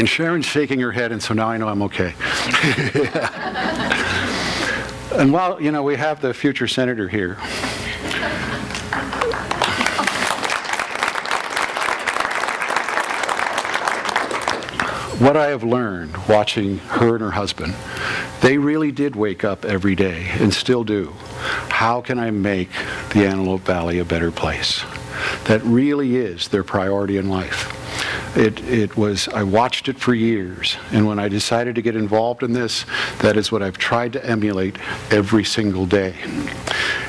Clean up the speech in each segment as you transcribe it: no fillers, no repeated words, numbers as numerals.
Sharon's shaking her head, and so now I know I'm okay. And while, we have the future senator here. What I have learned watching her and her husband, they really did wake up every day and still do. How can I make the Antelope Valley a better place? That really is their priority in life. I watched it for years, and when I decided to get involved in this, that is what I've tried to emulate every single day.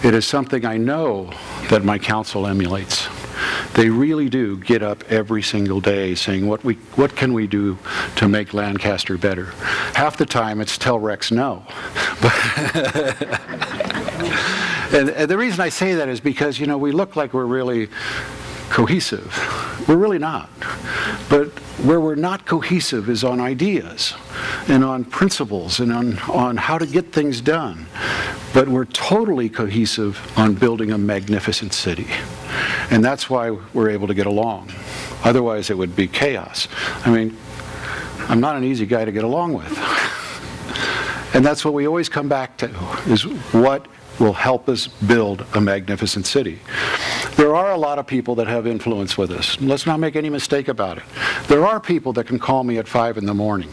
It is something I know that my council emulates. They really do get up every single day saying, what can we do to make Lancaster better? Half the time it's tell Rex no. And the reason I say that is because, we look like we're really cohesive. We're really not. But where we're not cohesive is on ideas and on principles and on how to get things done. But we're totally cohesive on building a magnificent city. And that's why we're able to get along. Otherwise, it would be chaos. I mean, I'm not an easy guy to get along with. And that's what we always come back to, is what will help us build a magnificent city. There are a lot of people that have influence with us. Let's not make any mistake about it. There are people that can call me at 5 in the morning.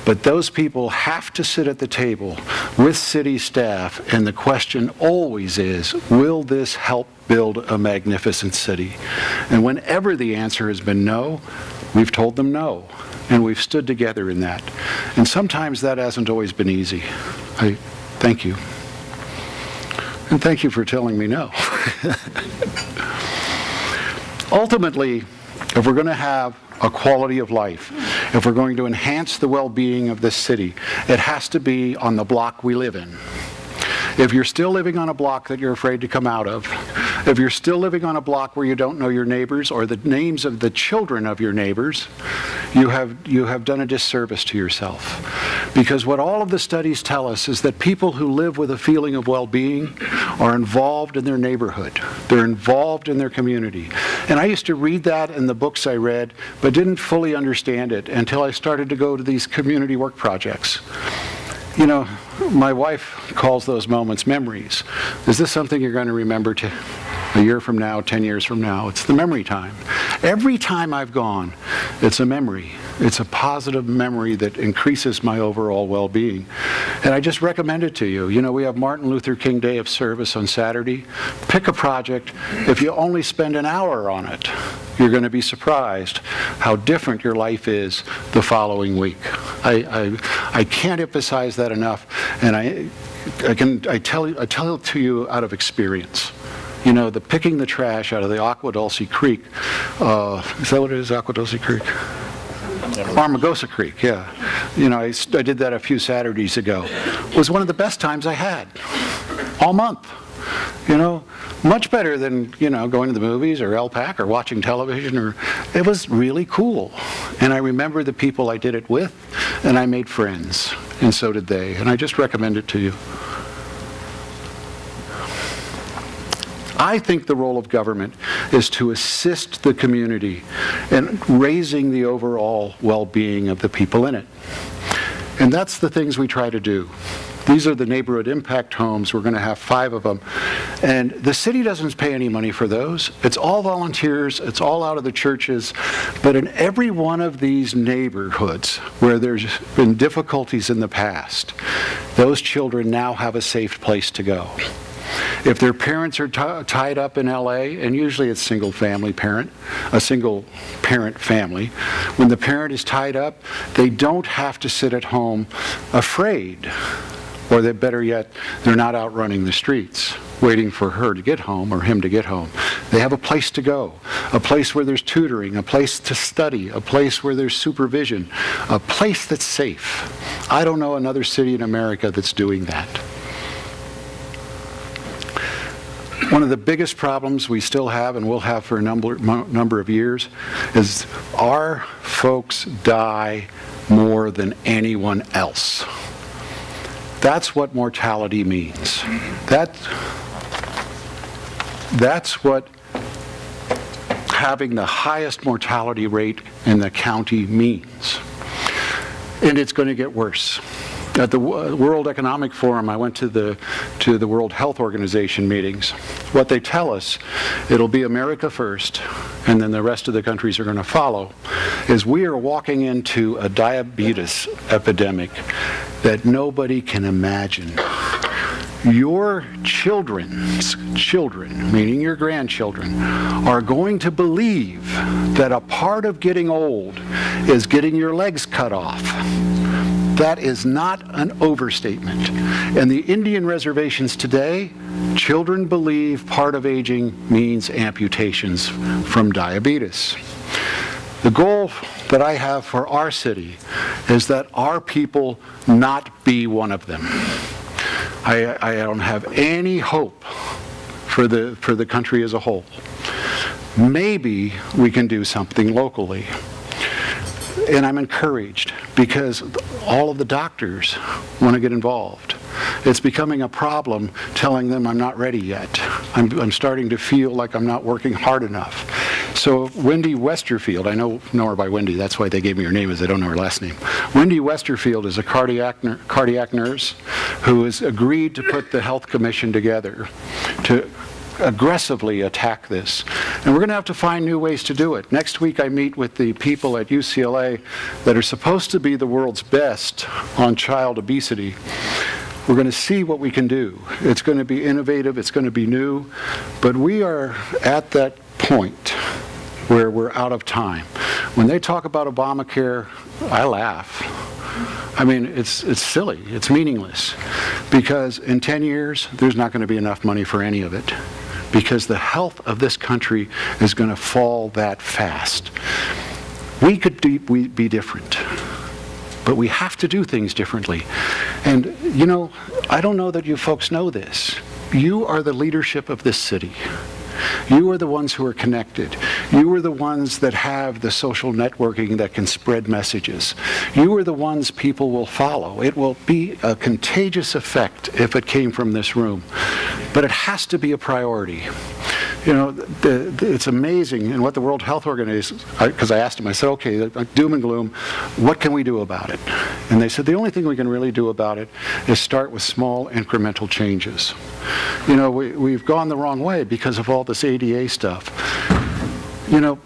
But those people have to sit at the table with city staff, and the question always is, will this help build a magnificent city? And whenever the answer has been no, we've told them no, and we've stood together in that. And sometimes that hasn't always been easy. I thank you. And thank you for telling me no. Ultimately, if we're going to have a quality of life, if we're going to enhance the well-being of this city, it has to be on the block we live in. If you're still living on a block that you're afraid to come out of, if you're still living on a block where you don't know your neighbors or the names of the children of your neighbors, you have done a disservice to yourself. Because what all of the studies tell us is that people who live with a feeling of well-being are involved in their neighborhood. They're involved in their community. And I used to read that in the books I read, but didn't fully understand it until I started to go to these community work projects. My wife calls those moments memories. Is this something you're going to remember a year from now, 10 years from now? It's the memory time. Every time I've gone, it's a memory. It's a positive memory that increases my overall well-being. And I just recommend it to you. We have Martin Luther King Day of Service on Saturday. Pick a project. If you only spend an hour on it, you're going to be surprised how different your life is the following week. I can't emphasize that enough, and I tell it to you out of experience. The picking the trash out of the Agua Dulce Creek. Is that what it is, Agua Dulce Creek? Armagosa Creek, yeah. I did that a few Saturdays ago. It was one of the best times I had all month. Much better than, going to the movies or LPAC or watching television. It was really cool. And I remember the people I did it with, and I made friends, and so did they. And I just recommend it to you. I think the role of government is to assist the community in raising the overall well-being of the people in it. And that's the things we try to do. These are the neighborhood impact homes. We're going to have 5 of them. And the city doesn't pay any money for those. It's all volunteers. It's all out of the churches. But in every one of these neighborhoods where there's been difficulties in the past, those children now have a safe place to go. If their parents are tied up in LA, and usually it's a single parent family, when the parent is tied up, they don't have to sit at home afraid. Or that better yet, they're not out running the streets, waiting for her to get home or him to get home. They have a place to go, a place where there's tutoring, a place to study, a place where there's supervision, a place that's safe. I don't know another city in America that's doing that. One of the biggest problems we still have and will have for a number of years is our folks die more than anyone else. That's what mortality means. That's what having the highest mortality rate in the county means. And it's going to get worse. At the World Economic Forum, I went to the World Health Organization meetings. What they tell us, it'll be America first, and then the rest of the countries are going to follow, is we are walking into a diabetes epidemic that nobody can imagine. Your children's children, meaning your grandchildren, are going to believe that a part of getting old is getting your legs cut off. That is not an overstatement. And the Indian reservations today, children believe part of aging means amputations from diabetes. The goal that I have for our city is that our people not be one of them. I don't have any hope for the country as a whole. Maybe we can do something locally. And I'm encouraged because all of the doctors want to get involved. It's becoming a problem telling them I'm not ready yet. I'm starting to feel like I'm not working hard enough. So Wendy Westerfield, I know her by Wendy, that's why they gave me her name, is they don't know her last name. Wendy Westerfield is a cardiac nurse who has agreed to put the Health Commission together to aggressively attack this. And we're going to have to find new ways to do it. Next week I meet with the people at UCLA that are supposed to be the world's best on child obesity. We're going to see what we can do. It's going to be innovative, it's going to be new, but we are at that point where we're out of time. When they talk about Obamacare, I laugh. I mean, it's silly, it's meaningless, because in 10 years, there's not going to be enough money for any of it, because the health of this country is going to fall that fast. We could be different, but we have to do things differently. And, you know, I don't know that you folks know this. You are the leadership of this city. You are the ones who are connected. You are the ones that have the social networking that can spread messages. You are the ones people will follow. It will be a contagious effect if it came from this room. But it has to be a priority. You know, it's amazing in what the World Health Organization, because I asked them, I said, okay, doom and gloom, what can we do about it? And they said, the only thing we can really do about it is start with small incremental changes. You know, we've gone the wrong way because of all this ADA stuff. You know,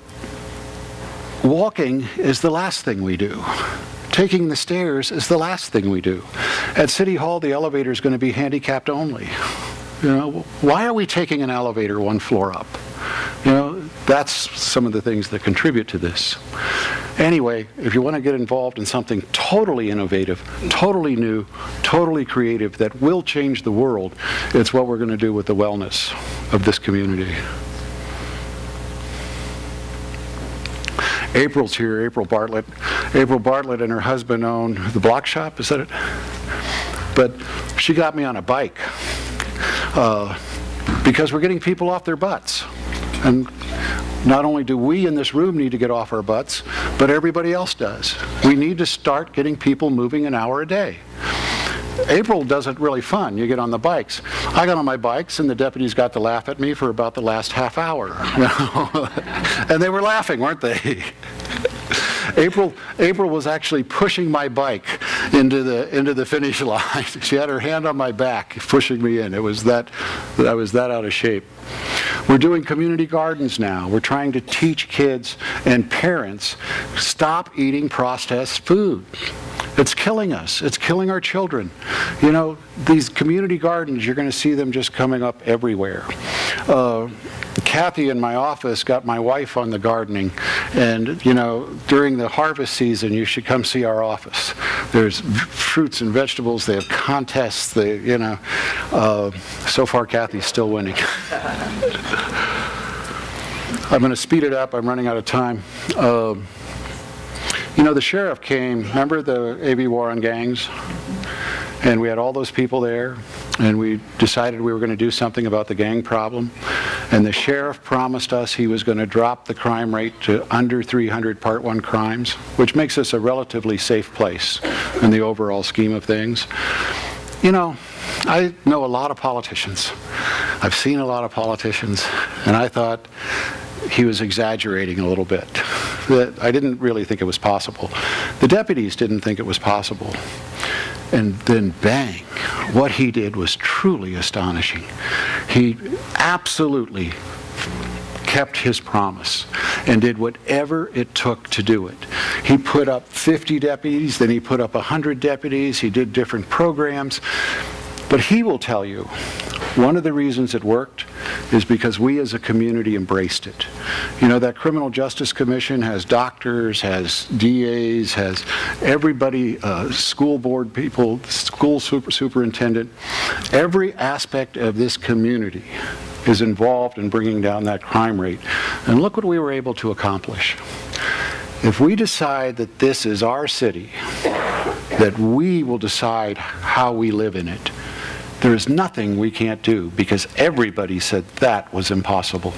walking is the last thing we do. Taking the stairs is the last thing we do. At City Hall, the elevator is going to be handicapped only. You know, why are we taking an elevator one floor up? You know, that's some of the things that contribute to this. Anyway, if you want to get involved in something totally innovative, totally new, totally creative, that will change the world, it's what we're going to do with the wellness of this community. April's here, April Bartlett. April Bartlett and her husband own the Block Shop, is that it? But she got me on a bike. Because we're getting people off their butts. And not only do we in this room need to get off our butts, but everybody else does. We need to start getting people moving an hour a day. April does it really fun. You get on the bikes. I got on my bikes, and the deputies got to laugh at me for about the last half hour. And they were laughing, weren't they? April was actually pushing my bike into the finish line. She had her hand on my back, pushing me in. I was that out of shape. We're doing community gardens now. We're trying to teach kids and parents, stop eating processed food. It's killing us. It's killing our children. You know, these community gardens, you're going to see them just coming up everywhere. Kathy in my office got my wife on the gardening, and you know, during the harvest season you should come see our office. There's fruits and vegetables, they have contests, you know, so far Kathy's still winning. I'm going to speed it up, I'm running out of time. You know, the sheriff came, remember the AV war on gangs? And we had all those people there, and we decided we were going to do something about the gang problem. And the sheriff promised us he was going to drop the crime rate to under 300 Part 1 crimes, which makes us a relatively safe place in the overall scheme of things. You know, I know a lot of politicians. I've seen a lot of politicians, and I thought, he was exaggerating a little bit. That I didn't really think it was possible. The deputies didn't think it was possible. And then bang, what he did was truly astonishing. He absolutely kept his promise and did whatever it took to do it. He put up 50 deputies, then he put up 100 deputies, he did different programs. But he will tell you, one of the reasons it worked is because we as a community embraced it. You know, that Criminal Justice Commission has doctors, has DAs, has everybody, school board people, school superintendent. Every aspect of this community is involved in bringing down that crime rate. And look what we were able to accomplish. If we decide that this is our city, that we will decide how we live in it, there is nothing we can't do, because everybody said that was impossible.